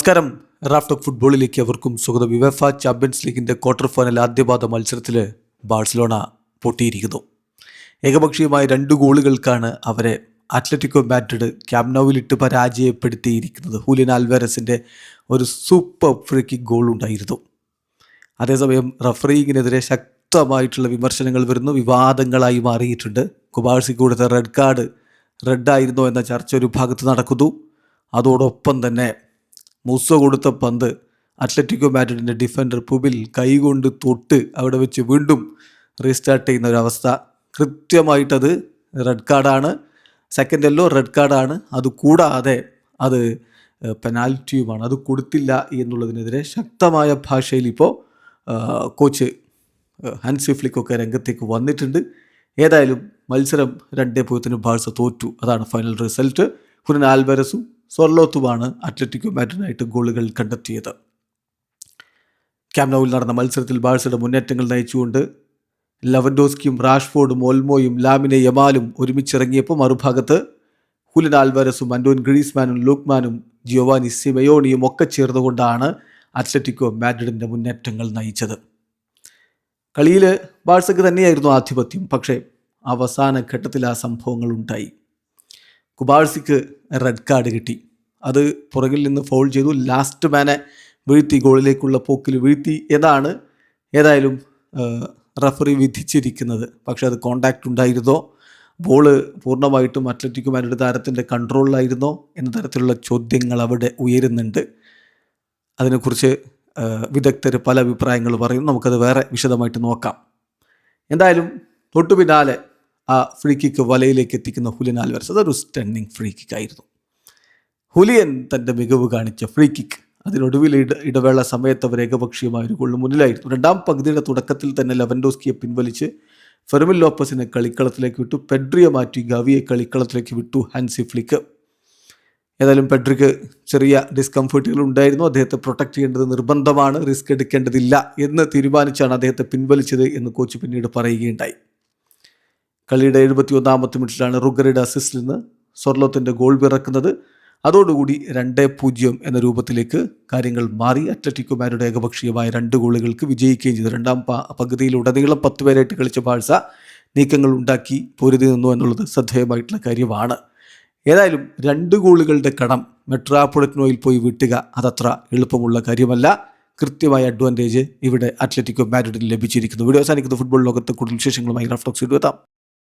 നമസ്കാരം. Raf talk ഫുട്ബോളിലേക്ക് അവർക്കും സ്വാഗതം. യുവേഫ ചാമ്പ്യൻസ് ലീഗിൻ്റെ ക്വാർട്ടർ ഫൈനൽ ആദ്യപാദ മത്സരത്തിൽ ബാഴ്സലോണ പൊട്ടിയിരിക്കുന്നു. ഏകപക്ഷീയമായ 2 ഗോളുകൾക്കാണ് അവരെ അത്ലറ്റിക്കോ മാഡ്രിഡ് ക്യാമ്പ് നൗവിലിട്ട് പരാജയപ്പെടുത്തിയിരിക്കുന്നത്. ഹൂലിയൻ ആൽവാരസിൻ്റെ ഒരു സൂപ്പർ ഫ്രീ കിക്ക് ഗോൾ ഉണ്ടായിരുന്നു. അതേസമയം റഫറിങ്ങിനെതിരെ ശക്തമായിട്ടുള്ള വിമർശനങ്ങൾ വരുന്നു, വിവാദങ്ങളായി മാറിയിട്ടുണ്ട്. കുബാഴ്സിക്ക് കൊടുത്ത റെഡ് കാർഡ് റെഡായിരുന്നോ എന്ന ചർച്ച ഒരു ഭാഗത്ത് നടക്കുന്നു. അതോടൊപ്പം തന്നെ മൂസ കൊടുത്ത പന്ത് അത്ലറ്റിക്കോ മാഡ്രിഡിൻ്റെ ഡിഫൻഡർ പുബിൽ കൈകൊണ്ട് തൊട്ട് അവിടെ വെച്ച് വീണ്ടും റീസ്റ്റാർട്ട് ചെയ്യുന്ന ഒരവസ്ഥ. കൃത്യമായിട്ടത് റെഡ് കാർഡാണ്, സെക്കൻഡ് യെല്ലോ റെഡ് കാർഡാണ്. അതുകൂടാതെ അത് പെനാൽറ്റിയുമാണ്. അത് കൊടുത്തില്ല എന്നുള്ളതിനെതിരെ ശക്തമായ ഭാഷയിൽ ഇപ്പോൾ കോച്ച് ഹാൻസി ഫ്ലിക്കൊക്കെ രംഗത്തേക്ക് വന്നിട്ടുണ്ട്. ഏതായാലും മത്സരം 2-0 ബാഴ്സ തോറ്റു. അതാണ് ഫൈനൽ റിസൾട്ട്. ഹൂലിയൻ ആൽവാരസും സൊർലോത്തുമാണ് അത്ലറ്റിക്കോ മാഡ്രിഡിനായിട്ട് ഗോളുകൾ കണ്ടെത്തിയത്. ക്യാമ്പ് നൗവിൽ നടന്ന മത്സരത്തിൽ ബാഴ്സയുടെ മുന്നേറ്റങ്ങൾ നയിച്ചുകൊണ്ട് ലെവൻഡോസ്കിയും റാഷ്ഫോർഡും ഓൾമോയും ലാമിനെ യമാലും ഒരുമിച്ചിറങ്ങിയപ്പോൾ മറുഭാഗത്ത് ഹൂലിയൻ ആൽവാരസും ആന്റോൻ ഗ്രീസ്മാനും ലൂക്മാനും ജിയോവാനി സിമയോണിയും ഒക്കെ ചേർന്നുകൊണ്ടാണ് അത്ലറ്റിക്കോ മാഡ്രിഡിൻ്റെ മുന്നേറ്റങ്ങൾ നയിച്ചത്. കളിയിൽ ബാഴ്സയ്ക്ക് തന്നെയായിരുന്നു ആധിപത്യം. പക്ഷേ അവസാന ഘട്ടത്തിൽ ആ സംഭവങ്ങൾ ഉണ്ടായി. കുബാഴ്സിക്ക് റെഡ് കാർഡ് കിട്ടി. അത് പുറകിൽ നിന്ന് ഫൗൾ ചെയ്തു. ലാസ്റ്റ് മാനെ വീഴ്ത്തി, ഗോളിലേക്കുള്ള പോക്കിൽ വീഴ്ത്തി എന്നാണ് ഏതായാലും റഫറി വിധിച്ചിരിക്കുന്നത്. പക്ഷേ അത് കോണ്ടാക്റ്റ് ഉണ്ടായിരുന്നോ, ബോള് പൂർണ്ണമായിട്ടും അത്ലറ്റിക്കോ മാഡ്രിഡ് താരത്തിൻ്റെ കൺട്രോളിലായിരുന്നോ എന്ന തരത്തിലുള്ള ചോദ്യങ്ങൾ അവിടെ ഉയരുന്നുണ്ട്. അതിനെക്കുറിച്ച് വിദഗ്ധർ പല അഭിപ്രായങ്ങൾ പറയും. നമുക്കത് വേറെ വിശദമായിട്ട് നോക്കാം. എന്തായാലും തൊട്ടു പിന്നാലെ ആ ഫ്രീ കിക്ക് വലയിലേക്ക് എത്തിക്കുന്ന ഹൂലിയൻ ആൽവാരസ്, അതൊരു സ്റ്റണ്ണിങ് ഫ്രീ കിക്ക് ആയിരുന്നു. ഹൂലിയൻ തൻ്റെ മികവ് കാണിച്ച ഫ്രീ കിക്ക്. അതിനൊടുവിൽ ഇടവേള സമയത്ത് അവർ ഏകപക്ഷീയമായ ഒരു ഗോളിന് മുന്നിലായിരുന്നു. രണ്ടാം പകുതിയുടെ തുടക്കത്തിൽ തന്നെ ലെവൻഡോസ്കിയെ പിൻവലിച്ച് ഫെർമിൻ ലോപ്പസിനെ കളിക്കളത്തിലേക്ക് വിട്ടു. പെഡ്രിയെ മാറ്റി ഗവിയെ കളിക്കളത്തിലേക്ക് വിട്ടു ഹാൻസി ഫ്ലിക്ക്. ഏതായാലും പെഡ്രിക്ക് ചെറിയ ഡിസ്കംഫർട്ടുകൾ ഉണ്ടായിരുന്നു. അദ്ദേഹത്തെ പ്രൊട്ടക്റ്റ് ചെയ്യേണ്ടത് നിർബന്ധമാണ്, റിസ്ക് എടുക്കേണ്ടതില്ല എന്ന് തീരുമാനിച്ചാണ് അദ്ദേഹത്തെ പിൻവലിച്ചത് എന്ന് കോച്ച് പിന്നീട് പറയുകയുണ്ടായി. കളിയുടെ 71-ാമത്തെ മിനിറ്റിലാണ് റുഗറുടെ അസിസ്റ്റിൽ നിന്ന് സൊർലോത്തിൻ്റെ ഗോൾ പിറക്കുന്നത്. അതോടുകൂടി 2-0 എന്ന രൂപത്തിലേക്ക് കാര്യങ്ങൾ മാറി. അത്ലറ്റിക്കോ മാഡ്രിഡ് ഏകപക്ഷീയമായ 2 ഗോളുകൾക്ക് വിജയിക്കുകയും ചെയ്തു. രണ്ടാം പകുതിയിലുടനീളം 10 പേരായിട്ട് കളിച്ച ബാഴ്സ നീക്കങ്ങൾ ഉണ്ടാക്കി പൊരുതി നിന്നു എന്നുള്ളത് ശ്രദ്ധേയമായിട്ടുള്ള കാര്യമാണ്. ഏതായാലും 2 ഗോളുകളുടെ കടം മെട്രോപൊളിറ്റനോയിൽ പോയി വിട്ടുക അതത്ര എളുപ്പമുള്ള കാര്യമല്ല. കൃത്യമായ അഡ്വാൻറ്റേജ് ഇവിടെ അത്ലറ്റിക്കോ മാഡ്രിഡിന് ലഭിച്ചിരിക്കുന്നു. വീഡിയോ അവസാനിക്കുന്ന ഫുട്ബോൾ ലോകത്തെ കൂടുതൽ വിശേഷങ്ങളുമായി റാഫ് ടോക്സ് എത്താം.